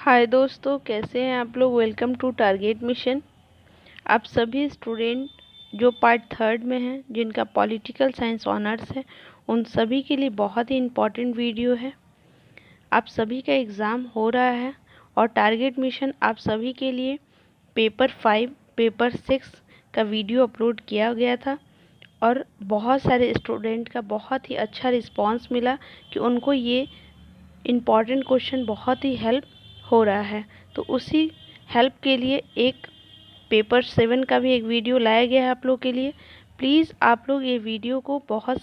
हाय दोस्तों, कैसे हैं आप लोग। Welcome to target mission. आप सभी स्टूडेंट जो पार्ट थर्ड में हैं, जिनका पॉलिटिकल साइंस ऑनर्स है, उन सभी के लिए बहुत ही इम्पॉर्टेंट वीडियो है। आप सभी का एग्ज़ाम हो रहा है और टारगेट मिशन आप सभी के लिए पेपर 5, पेपर 6 का वीडियो अपलोड किया गया था और बहुत सारे स्टूडेंट का बहुत ही अच्छा रिस्पांस मिला कि उनको ये इम्पॉर्टेंट क्वेश्चन बहुत ही हेल्प हो रहा है। तो उसी हेल्प के लिए एक पेपर 7 का भी एक वीडियो लाया गया है आप लोग के लिए। प्लीज़ आप लोग ये वीडियो को बहुत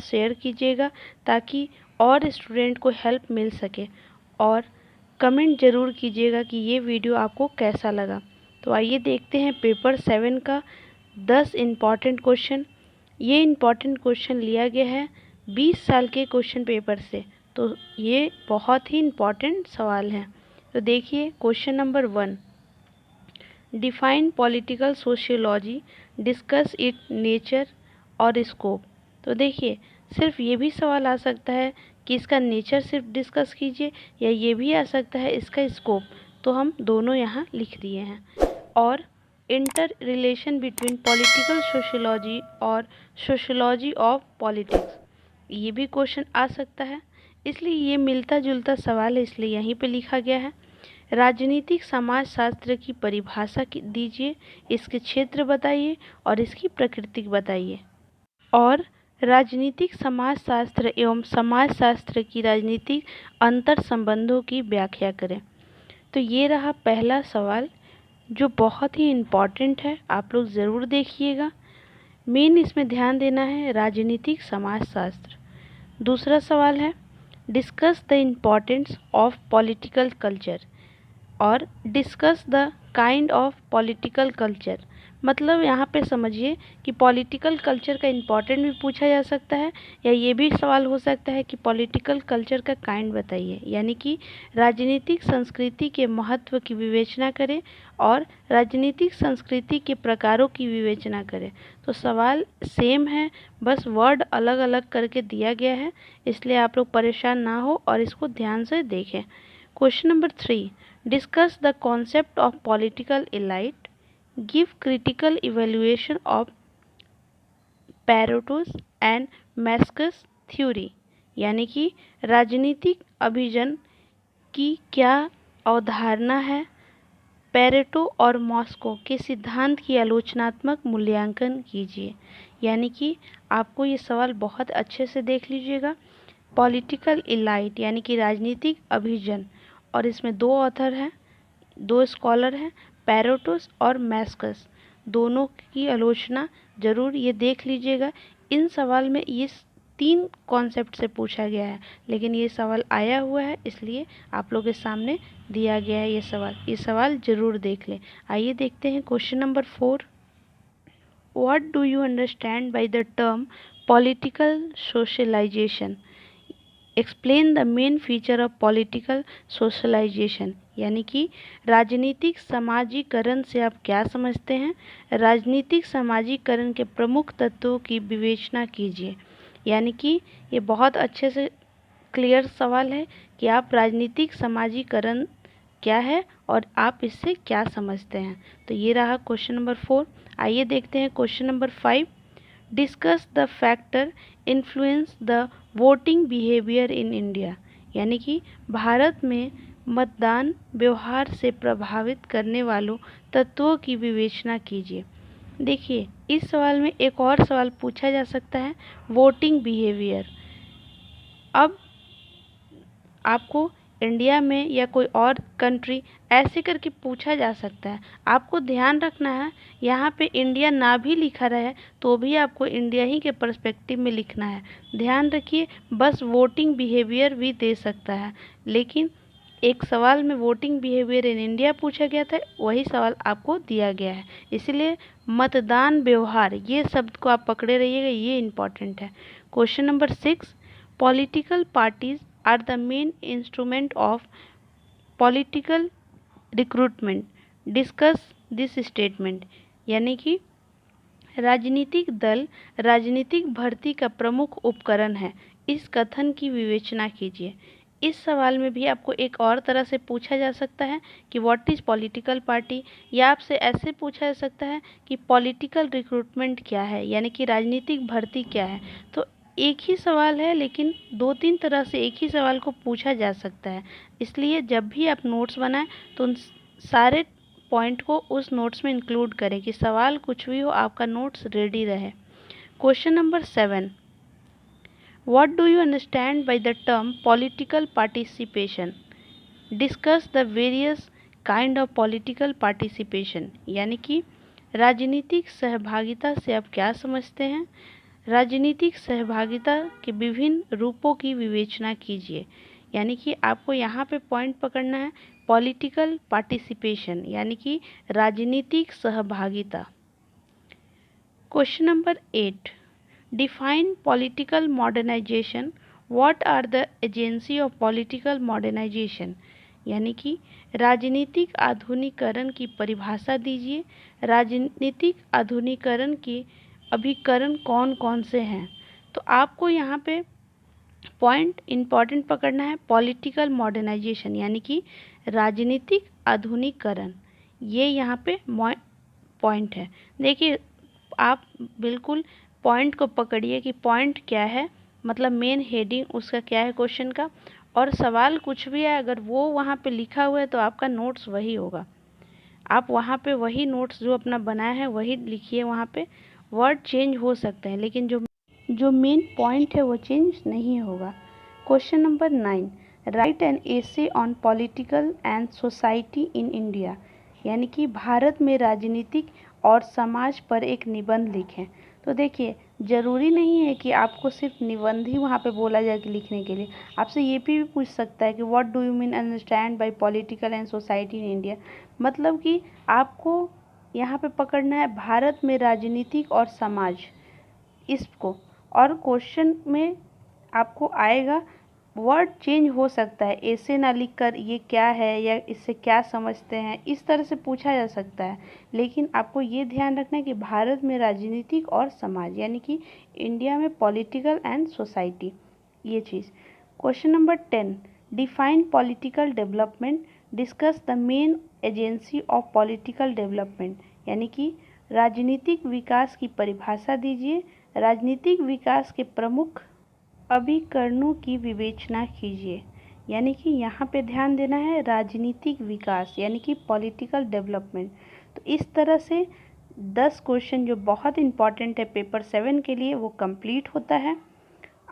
शेयर कीजिएगा ताकि और स्टूडेंट को हेल्प मिल सके, और कमेंट ज़रूर कीजिएगा कि ये वीडियो आपको कैसा लगा। तो आइए देखते हैं पेपर 7 का 10 इम्पॉर्टेंट क्वेश्चन। ये इम्पॉर्टेंट क्वेश्चन लिया गया है 20 साल के क्वेश्चन पेपर से, तो ये बहुत ही इम्पॉर्टेंट सवाल है। तो देखिए question number 1, define political sociology, discuss it nature और स्कोप। तो देखिए सिर्फ ये भी सवाल आ सकता है कि इसका नेचर सिर्फ डिस्कस कीजिए, या ये भी आ सकता है इसका स्कोप, तो हम दोनों यहाँ लिख दिए हैं। और inter relation between political sociology और सोशियोलॉजी ऑफ पॉलिटिक्स, ये भी क्वेश्चन आ सकता है, इसलिए ये मिलता जुलता सवाल है, इसलिए यहीं पे लिखा गया है। राजनीतिक समाजशास्त्र की परिभाषा दीजिए, इसके क्षेत्र बताइए और इसकी प्रकृति बताइए। और राजनीतिक समाजशास्त्र एवं समाजशास्त्र की राजनीतिक अंतर संबंधों की व्याख्या करें। तो ये रहा पहला सवाल जो बहुत ही इम्पॉर्टेंट है, आप लोग ज़रूर देखिएगा। मेन इसमें ध्यान देना है राजनीतिक समाजशास्त्र। दूसरा सवाल है discuss the importance of political culture और discuss the kind of political culture. मतलब यहाँ पे समझिए कि पॉलिटिकल कल्चर का इम्पोर्टेंट भी पूछा जा सकता है, या ये भी सवाल हो सकता है कि पॉलिटिकल कल्चर का काइंड बताइए, यानी कि राजनीतिक संस्कृति के महत्व की विवेचना करें और राजनीतिक संस्कृति के प्रकारों की विवेचना करें। तो सवाल सेम है, बस वर्ड अलग अलग करके दिया गया है, इसलिए आप लोग परेशान ना हो और इसको ध्यान से देखें। Question number 3, discuss the concept of political elite, give critical evaluation of Pareto's and Mosca's theory. यानी कि राजनीतिक अभिजन की क्या अवधारणा है, पैरेटो और मॉस्को के सिद्धांत की आलोचनात्मक मूल्यांकन कीजिए। यानी कि आपको ये सवाल बहुत अच्छे से देख लीजिएगा। पॉलिटिकल इलाइट यानी कि राजनीतिक अभिजन, और इसमें दो ऑथर हैं, दो स्कॉलर हैं, पैरेटोस और मैस्कस, दोनों की आलोचना जरूर ये देख लीजिएगा। इन सवाल में ये 3 कॉन्सेप्ट से पूछा गया है, लेकिन ये सवाल आया हुआ है इसलिए आप लोगों के सामने दिया गया है ये सवाल जरूर देख लें। आइए देखते हैं question number 4, what do you understand by the term political socialisation, explain the main feature of political socialisation. यानी कि राजनीतिक समाजीकरण से आप क्या समझते हैं, राजनीतिक समाजीकरण के प्रमुख तत्वों की विवेचना कीजिए। यानी कि ये बहुत अच्छे से क्लियर सवाल है कि आप राजनीतिक समाजीकरण क्या है और आप इससे क्या समझते हैं। तो ये रहा क्वेश्चन नंबर 4। आइए देखते हैं question number 5, discuss the factor influence the voting behaviour in India. यानी कि भारत में मतदान व्यवहार से प्रभावित करने वालों तत्वों की विवेचना कीजिए। देखिए इस सवाल में एक और सवाल पूछा जा सकता है, वोटिंग बिहेवियर। अब आपको इंडिया में या कोई और कंट्री ऐसे करके पूछा जा सकता है, आपको ध्यान रखना है यहाँ पे इंडिया ना भी लिखा रहे तो भी आपको इंडिया ही के पर्सपेक्टिव में लिखना है। ध्यान रखिए, बस वोटिंग बिहेवियर भी दे सकता है, लेकिन एक सवाल में वोटिंग बिहेवियर इन इंडिया पूछा गया था, वही सवाल आपको दिया गया है, इसलिए मतदान व्यवहार ये शब्द को आप पकड़े रहिएगा, ये इम्पॉर्टेंट है। Question number 6, political parties are the main instrument of political recruitment, discuss this statement. यानी कि राजनीतिक दल राजनीतिक भर्ती का प्रमुख उपकरण है, इस कथन की विवेचना कीजिए। इस सवाल में भी आपको एक और तरह से पूछा जा सकता है कि व्हाट इज़ पॉलिटिकल पार्टी, या आपसे ऐसे पूछा जा सकता है कि पॉलिटिकल रिक्रूटमेंट क्या है, यानी कि राजनीतिक भर्ती क्या है। तो एक ही सवाल है लेकिन दो तीन तरह से एक ही सवाल को पूछा जा सकता है, इसलिए जब भी आप नोट्स बनाएं तो उन सारे पॉइंट को उस नोट्स में इंक्लूड करें कि सवाल कुछ भी हो आपका नोट्स रेडी रहे। Question number 7, what do you understand by the term political participation? Discuss the various kind of political participation। यानी कि राजनीतिक सहभागिता से आप क्या समझते हैं? राजनीतिक सहभागिता के विभिन्न रूपों की विवेचना कीजिए। यानी कि आपको यहाँ पे पॉइंट पकड़ना है पॉलिटिकल पार्टिसिपेशन, यानी कि राजनीतिक सहभागिता। Question number 8, define political modernization। what are the agency of political modernization? यानी कि राजनीतिक आधुनिकीकरण की परिभाषा दीजिए। राजनीतिक आधुनिकीकरण के अभिकरण कौन कौन से हैं? तो आपको यहाँ पे पॉइंट इम्पॉर्टेंट पकड़ना है पॉलिटिकल मॉडर्नाइजेशन, यानी कि राजनीतिक आधुनिकीकरण। ये यहाँ पे पॉइंट है। देखिए आप बिल्कुल पॉइंट को पकड़िए कि पॉइंट क्या है, मतलब मेन हेडिंग उसका क्या है क्वेश्चन का, और सवाल कुछ भी है अगर वो वहाँ पे लिखा हुआ है तो आपका नोट्स वही होगा। आप वहाँ पे वही नोट्स जो अपना बनाया है वही लिखिए। वहाँ पे वर्ड चेंज हो सकते हैं लेकिन जो मेन पॉइंट है वो चेंज नहीं होगा। Question number 9, right an essay on political and society in India. यानी कि भारत में राजनीतिक और समाज पर एक निबंध लिखें। तो देखिए ज़रूरी नहीं है कि आपको सिर्फ निबंध ही वहाँ पे बोला जाए कि लिखने के लिए, आपसे ये भी पूछ सकता है कि what do you mean understand by political and society in India. मतलब कि आपको यहाँ पे पकड़ना है भारत में राजनीतिक और समाज, इसको। और क्वेश्चन में आपको आएगा वर्ड चेंज हो सकता है, ऐसे ना लिखकर ये क्या है या इससे क्या समझते हैं, इस तरह से पूछा जा सकता है। लेकिन आपको ये ध्यान रखना है कि भारत में राजनीतिक और समाज, यानी कि इंडिया में पॉलिटिकल एंड सोसाइटी, ये चीज़। Question number 10, define political development. Discuss the main agency of political development. यानी कि राजनीतिक विकास की परिभाषा दीजिए। राजनीतिक विकास के प्रमुख अभिकरणों की विवेचना कीजिए। यानी कि यहाँ पे ध्यान देना है राजनीतिक विकास, यानी कि पॉलिटिकल डेवलपमेंट। तो इस तरह से 10 क्वेश्चन जो बहुत इम्पॉर्टेंट है पेपर 7 के लिए वो कंप्लीट होता है।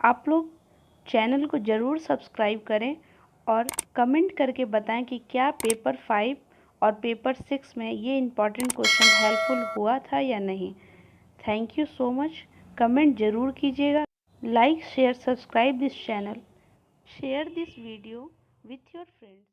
आप लोग चैनल को ज़रूर सब्सक्राइब करें और कमेंट करके बताएं कि क्या पेपर 5 और पेपर 6 में ये इम्पॉर्टेंट क्वेश्चन हेल्पफुल हुआ था या नहीं। Thank you so much. Comment ज़रूर कीजिएगा। Like, share, subscribe this channel. Share this video with your friends.